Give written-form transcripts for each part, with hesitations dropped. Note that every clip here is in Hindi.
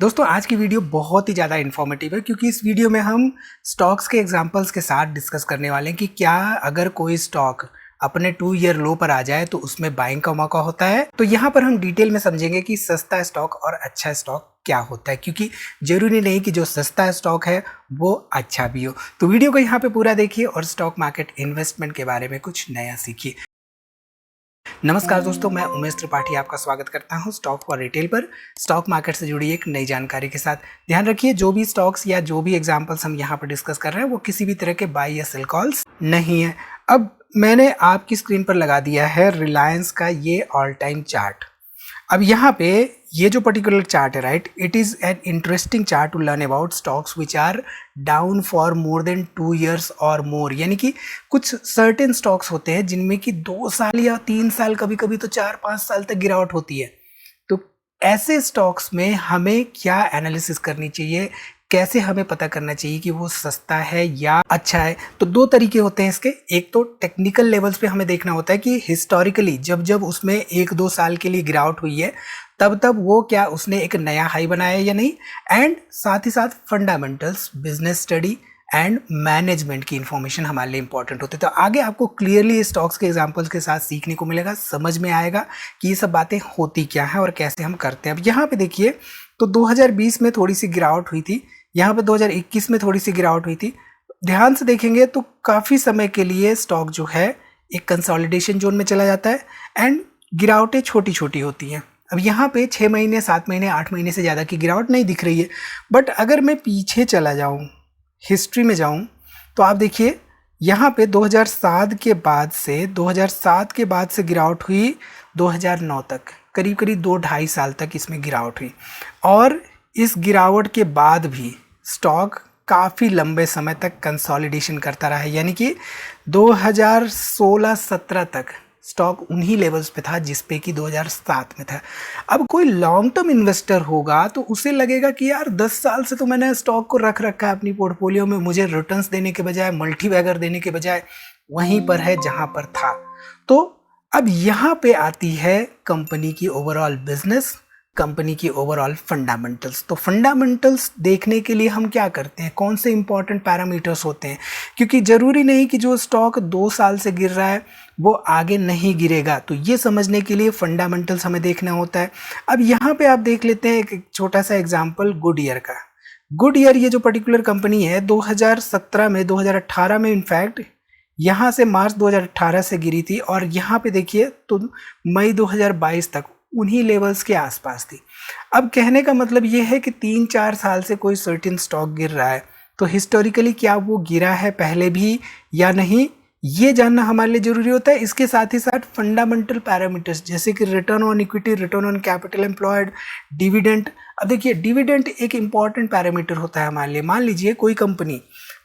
दोस्तों आज की वीडियो बहुत ही ज़्यादा इन्फॉर्मेटिव है क्योंकि इस वीडियो में हम स्टॉक्स के एग्जांपल्स के साथ डिस्कस करने वाले हैं कि क्या अगर कोई स्टॉक अपने 2 ईयर लो पर आ जाए तो उसमें बाइंग का मौका होता है। तो यहाँ पर हम डिटेल में समझेंगे कि सस्ता स्टॉक और अच्छा स्टॉक क्या होता है, क्योंकि जरूरी नहीं कि जो सस्ता स्टॉक है वो अच्छा भी हो। तो वीडियो को यहाँ पे पूरा देखिए और स्टॉक मार्केट इन्वेस्टमेंट के बारे में कुछ नया सीखिए। नमस्कार दोस्तों, मैं उमेश त्रिपाठी आपका स्वागत करता हूं स्टॉक फॉर रिटेल पर स्टॉक मार्केट से जुड़ी एक नई जानकारी के साथ। ध्यान रखिए, जो भी स्टॉक्स या जो भी एग्जांपल्स हम यहां पर डिस्कस कर रहे हैं वो किसी भी तरह के बाय या सेल कॉल्स नहीं है। अब मैंने आपकी स्क्रीन पर लगा दिया है रिलायंस का ये ऑल टाइम चार्ट। अब यहाँ पे ये जो पर्टिकुलर चार्ट है, right, it is an interesting chart to learn about stocks which are down for more than 2 years और मोर। यानी कि कुछ सर्टेन स्टॉक्स होते हैं जिनमें कि 2 साल या 3 साल, कभी कभी तो 4-5 साल तक गिरावट होती है। तो ऐसे स्टॉक्स में हमें क्या एनालिसिस करनी चाहिए, कैसे हमें पता करना चाहिए कि वो सस्ता है या अच्छा है। तो दो तरीके होते हैं इसके। एक तो टेक्निकल लेवल्स पे हमें देखना होता है कि हिस्टोरिकली जब जब उसमें 1-2 साल के लिए गिरावट हुई है तब तब वो क्या उसने एक नया हाई बनाया या नहीं। एंड साथ ही साथ fundamentals, business study and management की इंफॉर्मेशन हमारे लिए इंपॉर्टेंट होती है। तो आगे आपको क्लियरली स्टॉक्स के एग्जांपल्स के साथ सीखने को मिलेगा, समझ में आएगा कि ये सब बातें होती क्या है और कैसे हम करते हैं। अब यहाँ पे देखिए, तो 2020 में थोड़ी सी गिरावट हुई थी, यहाँ पे 2021 में थोड़ी सी गिरावट हुई थी। ध्यान से देखेंगे तो काफ़ी समय के लिए स्टॉक जो है एक कंसोलिडेशन जोन में चला जाता है एंड गिरावटें छोटी छोटी होती हैं। अब यहाँ पे 6 महीने, 7 महीने, 8 महीने से ज़्यादा की गिरावट नहीं दिख रही है। बट अगर मैं पीछे चला जाऊँ, हिस्ट्री में जाऊँ, तो आप देखिए यहाँ पे 2007 के बाद से गिरावट हुई 2009 तक, करीब करीब 2-2.5 साल तक इसमें गिरावट हुई। और इस गिरावट के बाद भी स्टॉक काफ़ी लंबे समय तक कंसोलिडेशन करता रहा है। यानी कि 2016-17 तक स्टॉक उन्हीं लेवल्स पे था जिस पे कि 2007 में था। अब कोई लॉन्ग टर्म इन्वेस्टर होगा तो उसे लगेगा कि यार 10 साल से तो मैंने स्टॉक को रख रखा है अपनी पोर्टफोलियो में, मुझे रिटर्न्स देने के बजाय, मल्टीबैगर देने के बजाय वहीं पर है जहां पर था। तो अब यहाँ पे आती है कंपनी की ओवरऑल बिजनेस, कंपनी की ओवरऑल फंडामेंटल्स। तो फंडामेंटल्स देखने के लिए हम क्या करते हैं, कौन से इंपॉर्टेंट पैरामीटर्स होते हैं, क्योंकि ज़रूरी नहीं कि जो स्टॉक 2 साल से गिर रहा है वो आगे नहीं गिरेगा। तो ये समझने के लिए फंडामेंटल्स हमें देखना होता है। अब यहाँ पे आप देख लेते हैं एक छोटा सा एग्जाम्पल गुडईयर का। गुडईयर ये जो पर्टिकुलर कंपनी है 2017 में, 2018 में इनफैक्ट यहाँ से मार्च 2018 से गिरी थी और यहाँ पे देखिए तो मई 2022 तक उन्हीं लेवल्स के आसपास थी। अब कहने का मतलब ये है कि 3-4 साल से कोई सर्टेन स्टॉक गिर रहा है तो हिस्टोरिकली क्या वो गिरा है पहले भी या नहीं, ये जानना हमारे लिए जरूरी होता है। इसके साथ ही साथ फंडामेंटल पैरामीटर्स जैसे कि return on equity, return on capital employed, dividend. अब देखिए, डिविडेंड एक इंपॉर्टेंट पैरामीटर होता है हमारे लिए। मान लीजिए कोई कंपनी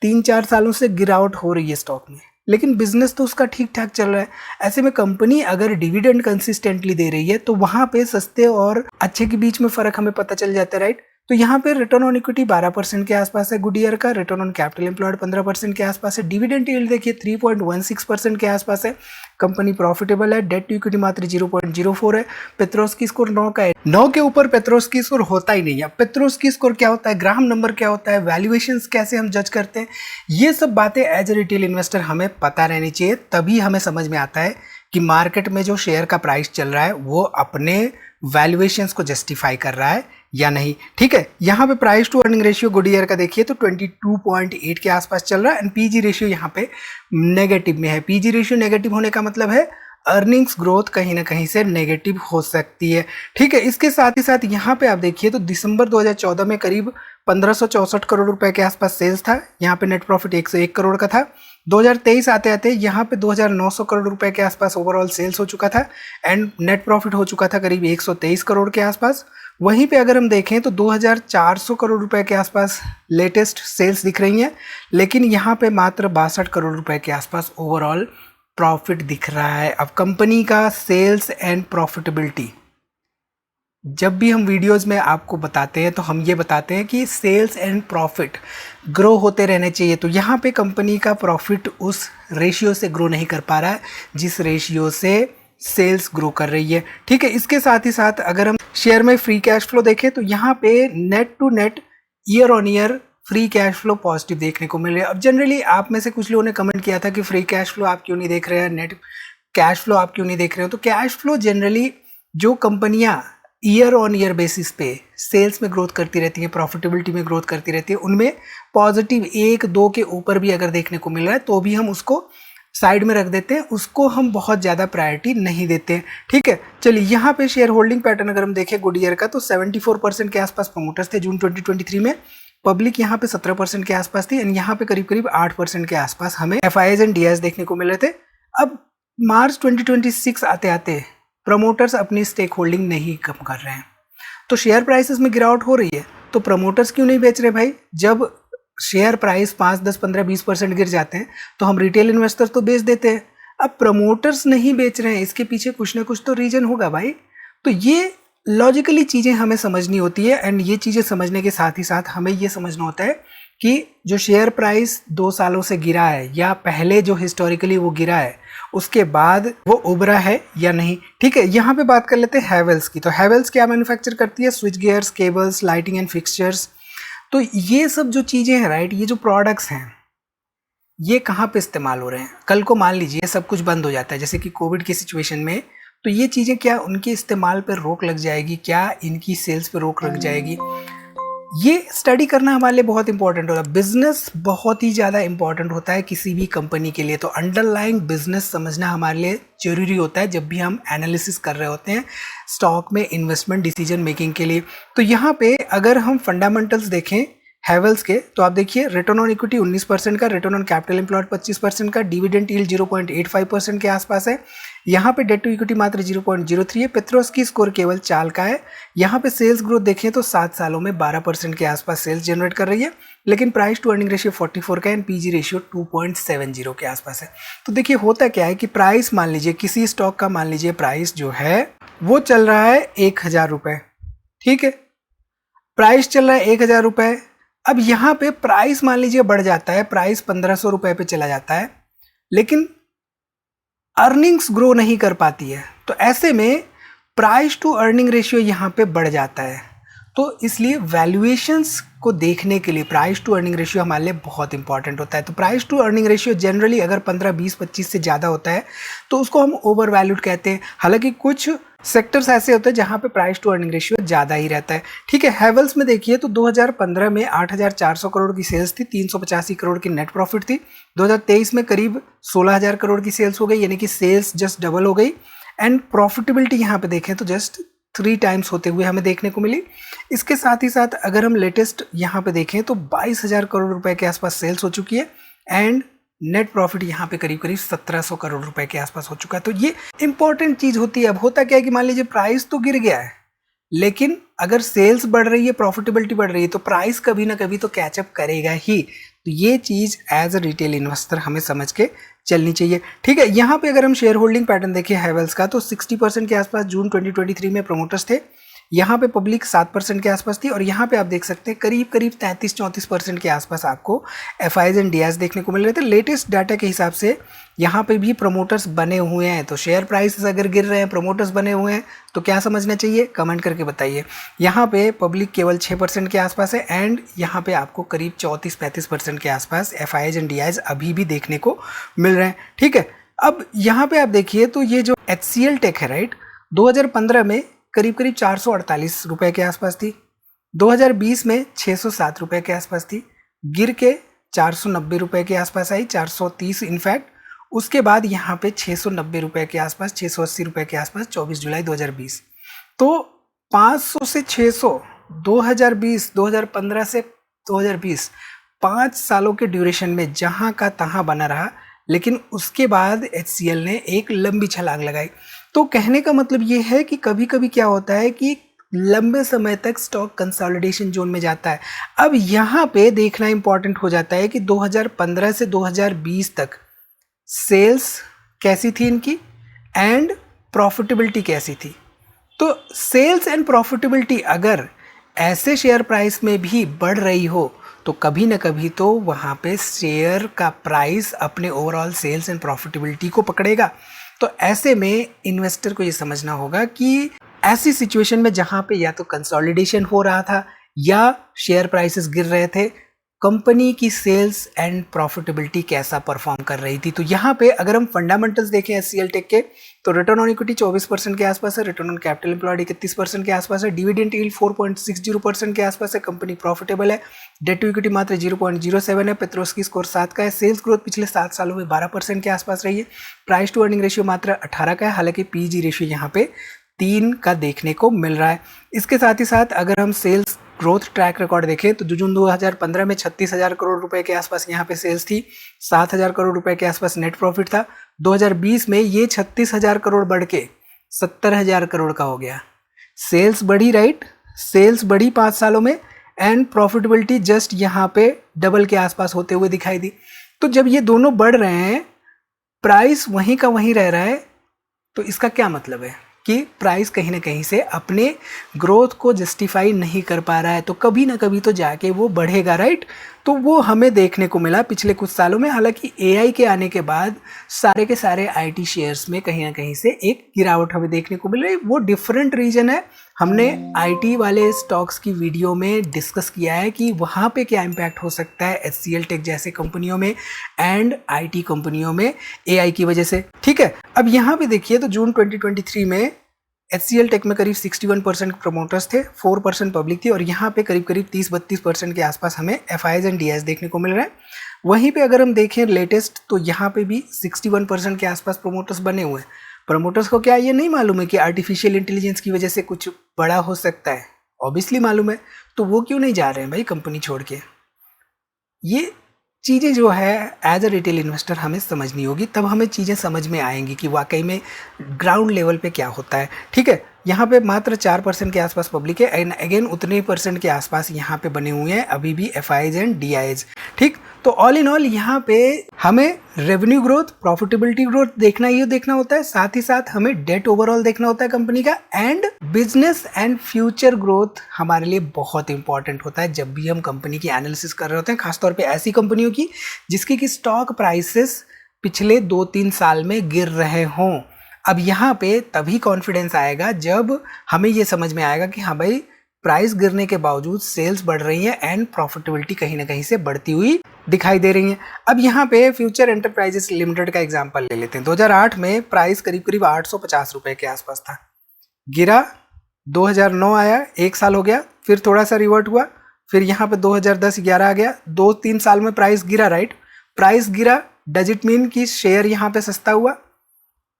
3-4 सालों से गिरावट हो रही है स्टॉक में, लेकिन बिजनेस तो उसका ठीक ठाक चल रहा है। ऐसे में कंपनी अगर डिविडेंड कंसिस्टेंटली दे रही है तो वहां पे सस्ते और अच्छे के बीच में फर्क हमें पता चल जाता है, राइट। तो यहाँ पे रिटर्न ऑन इक्विटी 12% के आसपास है गुडईयर का, रिटर्न ऑन कैपिटल एम्प्लॉयड 15% के आसपास है, डिविडेंड यील्ड देखिए 3.16% के आसपास है, कंपनी प्रॉफिटेबल है, डेट टू इक्विटी मात्र 0.04 है, पेट्रोस्की स्कोर 9 का है। 9 के ऊपर पेट्रोस्की स्कोर होता ही नहीं है। पेट्रोस्की स्कोर क्या होता है, ग्राहम नंबर क्या होता है, वैल्यूएशंस कैसे हम जज करते हैं, ये सब बातें एज ए रिटेल इन्वेस्टर हमें पता रहनी चाहिए। तभी हमें समझ में आता है कि मार्केट में जो शेयर का प्राइस चल रहा है वो अपने वैल्यूएशंस को जस्टिफाई कर रहा है या नहीं। ठीक है, यहाँ पे price to earning ratio Goodyear का देखिए तो 22.8 के आसपास चल रहा है एंड पीजी रेशियो यहाँ पे नेगेटिव में है। पीजी रेशियो नेगेटिव होने का मतलब है अर्निंग्स ग्रोथ कहीं ना कहीं से नेगेटिव हो सकती है। ठीक है, इसके साथ ही साथ यहाँ पे आप देखिए तो दिसंबर 2014 में करीब 1564 करोड़ रुपए के आसपास सेल्स था। यहाँ पे नेट प्रॉफिट 101 करोड़ का था। 2023 आते आते यहाँ पे 2900 करोड़ रुपए के आसपास ओवरऑल सेल्स हो चुका था एंड नेट प्रॉफिट हो चुका था करीब 123 करोड़ के आसपास। वहीं पे अगर हम देखें तो 2400 करोड़ रुपए के आसपास लेटेस्ट सेल्स दिख रही हैं, लेकिन यहाँ पे मात्र 62 करोड़ रुपए के आसपास ओवरऑल प्रॉफिट दिख रहा है। अब कंपनी का सेल्स एंड प्रॉफिटेबिलिटी, जब भी हम वीडियोस में आपको बताते हैं तो हम ये बताते हैं कि सेल्स एंड प्रॉफिट ग्रो होते रहने चाहिए। तो यहाँ पे कंपनी का प्रॉफिट उस रेशियो से ग्रो नहीं कर पा रहा है जिस रेशियो से सेल्स ग्रो कर रही है। ठीक है, इसके साथ ही साथ अगर हम शेयर में फ्री कैश फ्लो देखें तो यहाँ पे net to net year on year free cash flow positive देखने को मिल रहा है। अब जनरली आप में से कुछ लोगों ने कमेंट किया था कि फ्री कैश फ्लो आप क्यों नहीं देख रहे हैं, नेट कैश फ्लो आप क्यों नहीं देख रहे हो। तो कैश फ्लो जनरली जो कंपनियां ईयर ऑन ईयर बेसिस पे सेल्स में ग्रोथ करती रहती हैं, प्रॉफिटेबिलिटी में ग्रोथ करती रहती है, उनमें पॉजिटिव 1-2 के ऊपर भी अगर देखने को मिल रहा है तो भी हम उसको साइड में रख देते हैं, उसको हम बहुत ज़्यादा प्रायोरिटी नहीं देते हैं। ठीक है, चलिए यहाँ पे शेयर होल्डिंग पैटर्न अगर हम देखें गुडईयर का तो 74% के आसपास प्रमोटर्स थे जून 2023 में, पब्लिक यहाँ पे 17% के आसपास थी, एंड यहाँ पे करीब करीब 8% के आसपास हमें एफआईआईज एंड डीआईज देखने को मिल रहे थे। अब मार्च 2026 आते आते प्रमोटर्स अपनी स्टेक होल्डिंग नहीं कम कर रहे हैं, तो शेयर प्राइसेस में गिरावट हो रही है, तो प्रमोटर्स क्यों नहीं बेच रहे भाई। जब शेयर प्राइस 5, 10, 15, 20% गिर जाते हैं तो हम रिटेल इन्वेस्टर तो बेच देते हैं। अब प्रमोटर्स नहीं बेच रहे हैं, इसके पीछे कुछ ना कुछ तो रीजन होगा भाई। तो ये लॉजिकली चीज़ें हमें समझनी होती है, एंड ये चीज़ें समझने के साथ ही साथ हमें ये समझना होता है कि जो शेयर प्राइस 2 सालों से गिरा है या पहले जो हिस्टोरिकली वो गिरा है उसके बाद वो उभरा है या नहीं। ठीक है, यहाँ पे बात कर लेते हैं हैवेल्स की। तो हैवेल्स क्या मैन्युफैक्चर करती है, switch gears, cables, lighting and fixtures. तो ये सब जो चीज़ें हैं राइट, ये जो प्रोडक्ट्स हैं ये कहाँ पे इस्तेमाल हो रहे हैं। कल को मान लीजिए सब कुछ बंद हो जाता है जैसे कि कोविड की सिचुएशन में, तो ये चीज़ें क्या उनके इस्तेमाल पर रोक लग जाएगी, क्या इनकी सेल्स पे रोक लग जाएगी, ये स्टडी करना हमारे लिए बहुत इंपॉर्टेंट होता है। बिजनेस बहुत ही ज़्यादा इंपॉर्टेंट होता है किसी भी कंपनी के लिए, तो अंडरलाइंग बिजनेस समझना हमारे लिए जरूरी होता है जब भी हम एनालिसिस कर रहे होते हैं स्टॉक में इन्वेस्टमेंट डिसीजन मेकिंग के लिए। तो यहाँ पे अगर हम फंडामेंटल्स देखें हैवेल्स के तो आप देखिए रिटर्न ऑन इक्विटी 19% का, रिटर्न ऑन कैपिटल एम्प्लॉयड 25% का, डिविडेंड यील्ड 0.85% के आसपास है। यहाँ पे डेट टू इक्विटी मात्र 0.03 है। पेट्रोस की स्कोर केवल 4 का है। यहाँ पे सेल्स ग्रोथ देखें तो 7 सालों में 12% के आसपास सेल्स जनरेट कर रही है, लेकिन प्राइस टू अर्निंग रेशियो 44 का एंड पीजी रेशियो 2.70 के आसपास है। तो देखिए होता क्या है कि प्राइस मान लीजिए किसी स्टॉक का मान लीजिए प्राइस जो है वो चल रहा है 1000 रुपये। ठीक है, प्राइस चल रहा है 1000 रुपये। अब यहाँ पे प्राइस मान लीजिए बढ़ जाता है, प्राइस 1500 रुपये पे चला जाता है, लेकिन अर्निंग्स ग्रो नहीं कर पाती है, तो ऐसे में प्राइस टू अर्निंग रेशियो यहाँ पे बढ़ जाता है। तो इसलिए वैल्यूएशंस को देखने के लिए प्राइस टू अर्निंग रेशियो हमारे लिए बहुत इंपॉर्टेंट होता है। तो price to earning ratio generally अगर 15, 20, 25 से ज़्यादा होता है तो उसको हम ओवर वैल्यूड कहते हैं। हालांकि कुछ सेक्टर्स ऐसे होते हैं जहाँ पे प्राइस टू अर्निंग रेशियो ज़्यादा ही रहता है। ठीक है, हैवेल्स में देखिए तो 2015 में 8400 करोड़ की सेल्स थी, 385 करोड़ की नेट प्रॉफिट थी। 2023 में करीब 16000 करोड़ की सेल्स हो गई, यानी कि सेल्स जस्ट डबल हो गई, एंड प्रॉफिटेबिलिटी यहाँ पे देखें तो जस्ट 3 टाइम्स होते हुए हमें देखने को मिली। इसके साथ ही साथ अगर हम लेटेस्ट यहाँ पे देखें तो 22,000 करोड़ रुपए के आसपास सेल्स हो चुकी है, एंड नेट प्रॉफिट यहाँ पे करीब करीब 1700 करोड़ रुपए के आसपास हो चुका है। तो ये इंपॉर्टेंट चीज़ होती है। अब होता क्या है कि मान लीजिए प्राइस तो गिर गया है, लेकिन अगर सेल्स बढ़ रही है, प्रॉफिटेबिलिटी बढ़ रही है, तो प्राइस कभी ना कभी तो कैचअप करेगा ही। तो ये चीज़ एज अ रिटेल इन्वेस्टर हमें समझ के चलनी चाहिए। ठीक है, यहाँ पे अगर हम शेयर होल्डिंग पैटर्न देखें हैवेल्स का तो 60% के आसपास जून 2023 में प्रमोटर्स थे। यहाँ पे पब्लिक 7% के आसपास थी, और यहाँ पे आप देख सकते हैं करीब करीब 33-34% के आसपास आपको एफआईआईज एंड डीआईज देखने को मिल रहे थे। लेटेस्ट डाटा के हिसाब से यहाँ पे भी प्रमोटर्स बने हुए हैं। तो शेयर प्राइसेस अगर गिर रहे हैं, प्रमोटर्स बने हुए हैं, तो क्या समझना चाहिए, कमेंट करके बताइए। यहाँ पे पब्लिक केवल 6% के आसपास है, एंड यहाँ पे आपको करीब 34-35% के आसपास एफआईआईज एंड डीआईज अभी भी देखने को मिल रहे हैं। ठीक है, अब यहाँ पे आप देखिए तो ये जो HCL टेक है राइट, 2015 में करीब करीब 448 रुपए के आसपास थी, 2020 में 607 रुपए के आसपास थी, गिर के 490 रुपए के आसपास आई, 430 इनफैक्ट। उसके बाद यहाँ पे 690 रुपए के आसपास, 680 रुपए के आसपास 24 जुलाई 2020। तो 500 से 600 2020, 2015 से 2020 5 सालों के ड्यूरेशन में जहाँ का तहाँ बना रहा, लेकिन उसके बाद HCL ने एक लंबी छलांग लगाई। तो कहने का मतलब ये है कि कभी कभी क्या होता है कि लंबे समय तक स्टॉक कंसोलिडेशन जोन में जाता है। अब यहाँ पे देखना इंपॉर्टेंट हो जाता है कि 2015 से 2020 तक सेल्स कैसी थी इनकी एंड प्रॉफिटेबिलिटी कैसी थी। तो सेल्स एंड प्रॉफिटेबिलिटी अगर ऐसे शेयर प्राइस में भी बढ़ रही हो तो कभी ना कभी तो वहाँ पे शेयर का प्राइस अपने ओवरऑल सेल्स एंड प्रॉफिटेबिलिटी को पकड़ेगा। तो ऐसे में इन्वेस्टर को ये समझना होगा कि ऐसी सिचुएशन में जहां पे या तो कंसोलिडेशन हो रहा था या शेयर प्राइसेस गिर रहे थे, कंपनी की सेल्स एंड प्रॉफिटेबिलिटी कैसा परफॉर्म कर रही थी। तो यहाँ पे अगर हम फंडामेंटल्स देखें एचसीएल टेक के, तो रिटर्न ऑन इक्विटी 24% के आसपास है, रिटर्न ऑन कैपिटल एम्प्लॉयड 31% के आसपास है, डिविडेंड यील्ड 4.60% के आसपास है, कंपनी प्रॉफिटेबल है, डेट टू इक्विटी मात्र 0.07 है, पेट्रोस्की स्कोर 7 का है, सेल्स ग्रोथ पिछले 7 सालों में 12% के आसपास रही है, प्राइस टू अर्निंग रेशियो मात्र 18 का है, हालांकि पीजी रेशियो यहाँ पे 3 का देखने को मिल रहा है। इसके साथ ही साथ अगर हम सेल्स ग्रोथ ट्रैक रिकॉर्ड देखें तो जून 2015 में 36,000 करोड़ रुपए के आसपास यहाँ पे सेल्स थी, 7,000 करोड़ रुपए के आसपास नेट प्रॉफिट था। 2020 में ये 36,000 करोड़ बढ़ के 70,000 करोड़ का हो गया। सेल्स बढ़ी, राइट, सेल्स बढ़ी 5 सालों में, एंड प्रॉफिटेबिलिटी जस्ट यहाँ पे डबल के आसपास होते हुए दिखाई दी। तो जब ये दोनों बढ़ रहे हैं, प्राइस वहीं का वहीं रह रहा है, तो इसका क्या मतलब है कि प्राइस कहीं ना कहीं से अपने ग्रोथ को जस्टिफाई नहीं कर पा रहा है, तो कभी ना कभी तो जाके वो बढ़ेगा, राइट। तो वो हमें देखने को मिला पिछले कुछ सालों में। हालांकि एआई के आने के बाद सारे के सारे आईटी शेयर्स में कहीं ना कहीं से एक गिरावट हमें देखने को मिल रही है। वो डिफरेंट रीजन है, हमने आईटी वाले स्टॉक्स की वीडियो में डिस्कस किया है कि वहाँ पे क्या इम्पैक्ट हो सकता है एचसीएल टेक जैसे कंपनियों में एंड आईटी कंपनियों में एआई की वजह से, ठीक है। अब यहाँ पे देखिए तो जून 2023 में एचसीएल टेक में करीब 61% प्रमोटर्स थे, 4% पब्लिक थी, और यहाँ पे करीब 30-32% के आसपास हमें एफआईज एंड डीआईज देखने को मिल रहा है। वहीं पे अगर हम देखें लेटेस्ट, तो यहाँ पे भी 61% के आसपास प्रमोटर्स बने हुए हैं। प्रमोटर्स को क्या ये नहीं मालूम है कि आर्टिफिशियल इंटेलिजेंस की वजह से कुछ बड़ा हो सकता है? ऑब्वियसली मालूम है, तो वो क्यों नहीं जा रहे हैं भाई कंपनी छोड़ के? ये चीज़ें जो है एज अ रिटेल इन्वेस्टर हमें समझनी होगी, तब हमें चीज़ें समझ में आएंगी कि वाकई में ग्राउंड लेवल पे क्या होता है, ठीक है। यहाँ पे मात्र 4% के आसपास पब्लिक है, एंड अगेन उतने % के आसपास यहाँ पे बने हुए हैं अभी भी एफआईज एंड डीआईज, ठीक। तो ऑल इन ऑल यहाँ पे हमें रेवेन्यू ग्रोथ, प्रॉफिटेबिलिटी ग्रोथ देखना ही देखना होता है, साथ ही साथ हमें डेट ओवरऑल देखना होता है कंपनी का, and business and future growth हमारे लिए बहुत इंपॉर्टेंट होता है जब भी हम कंपनी की एनालिसिस कर रहे होते हैं, खासतौर पे ऐसी कंपनियों की जिसकी की स्टॉक प्राइसेस पिछले 2-3 साल में गिर रहे हों। अब यहाँ पे तभी कॉन्फिडेंस आएगा जब हमें ये समझ में आएगा कि हाँ भाई प्राइस गिरने के बावजूद सेल्स बढ़ रही है एंड प्रॉफिटेबिलिटी कहीं ना कहीं से बढ़ती हुई दिखाई दे रही है। अब यहाँ पे फ्यूचर एंटरप्राइजेस लिमिटेड का एग्जांपल ले लेते हैं। 2008 में प्राइस करीब 850 रुपए के आसपास था, गिरा, 2009 आया, 1 साल हो गया, फिर थोड़ा सा रिवर्ट हुआ, फिर यहाँ पे 2010-11 आ गया, 2-3 साल में प्राइस गिरा, राइट। प्राइस गिरा, डज इट मीन कि शेयर यहाँ पे सस्ता हुआ?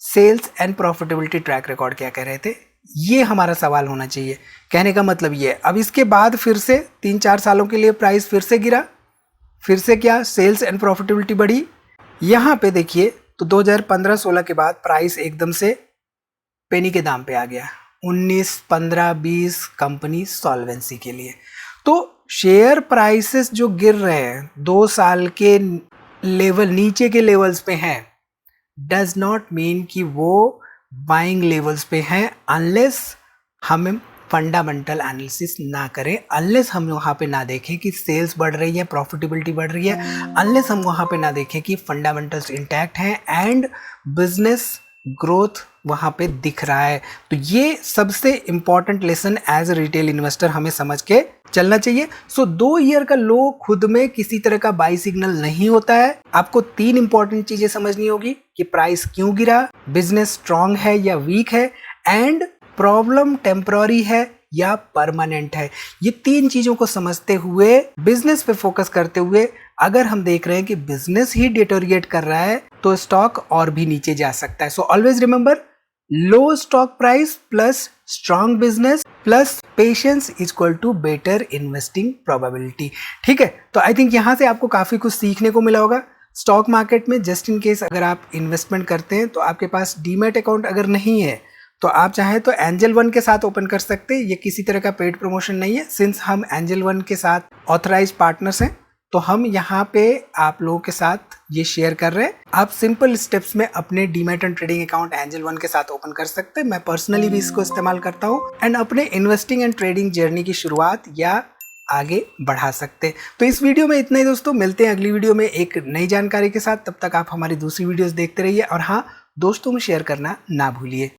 Sales and profitability track record क्या कह रहे थे, ये हमारा सवाल होना चाहिए। कहने का मतलब ये है, अब इसके बाद फिर से 3-4 सालों के लिए प्राइस फिर से गिरा, फिर से क्या, सेल्स एंड प्रॉफिटेबिलिटी बढ़ी। यहाँ पे देखिए तो 2015-16 के बाद प्राइस एकदम से पेनी के दाम पे आ गया, 19, 15, 20 कंपनी सॉल्वेंसी के लिए। तो शेयर प्राइसेस जो गिर रहे हैं 2 साल के लेवल, नीचे के लेवल्स पे हैं, डज नॉट मीन कि वो बाइंग लेवल्स पे हैं, अनलेस हम फंडामेंटल एनालिसिस ना करें, अनलेस हम वहाँ पे ना देखें कि सेल्स बढ़ रही है, प्रॉफिटेबिलिटी बढ़ रही है, अनलेस हम वहाँ पे ना देखें कि फंडामेंटल्स इंटैक्ट हैं एंड बिजनेस ग्रोथ वहाँ पे दिख रहा है। तो ये सबसे important lesson as a retail investor हमें समझ के चलना चाहिए। 2 ईयर का लो खुद में किसी तरह का बाई सिग्नल नहीं होता है। आपको 3 इंपॉर्टेंट चीजें समझनी होगी कि प्राइस क्यों गिरा, बिजनेस स्ट्रांग है या वीक है, एंड प्रॉब्लम टेम्पररी है या परमानेंट है। ये 3 चीजों को समझते हुए, बिजनेस पे फोकस करते हुए, अगर हम देख रहे हैं कि बिजनेस ही डिटोरिएट कर रहा है तो स्टॉक और भी नीचे जा सकता है। So always remember, low stock price plus strong business plus patience equal to better investing probability, ठीक है। तो आई थिंक यहाँ से आपको काफी कुछ सीखने को मिला होगा। स्टॉक मार्केट में जस्ट इन केस अगर आप इन्वेस्टमेंट करते हैं तो आपके पास डीमैट अकाउंट अगर नहीं है तो आप चाहें तो एंजल वन के साथ ओपन कर सकते हैं। ये किसी तरह का पेड प्रमोशन नहीं है, सिंस हम एंजल वन के साथ ऑथराइज पार्टनर्स हैं तो हम यहाँ पे आप लोगों के साथ ये शेयर कर रहे हैं। आप सिंपल स्टेप्स में अपने demat and trading account angel one के साथ ओपन कर सकते हैं। मैं पर्सनली भी इसको इस्तेमाल करता हूँ एंड अपने इन्वेस्टिंग एंड ट्रेडिंग जर्नी की शुरुआत या आगे बढ़ा सकते हैं। तो इस वीडियो में इतना ही दोस्तों, मिलते हैं अगली वीडियो में एक नई जानकारी के साथ। तब तक आप हमारी दूसरी वीडियोस देखते रहिए और हाँ, दोस्तों में शेयर करना ना भूलिए।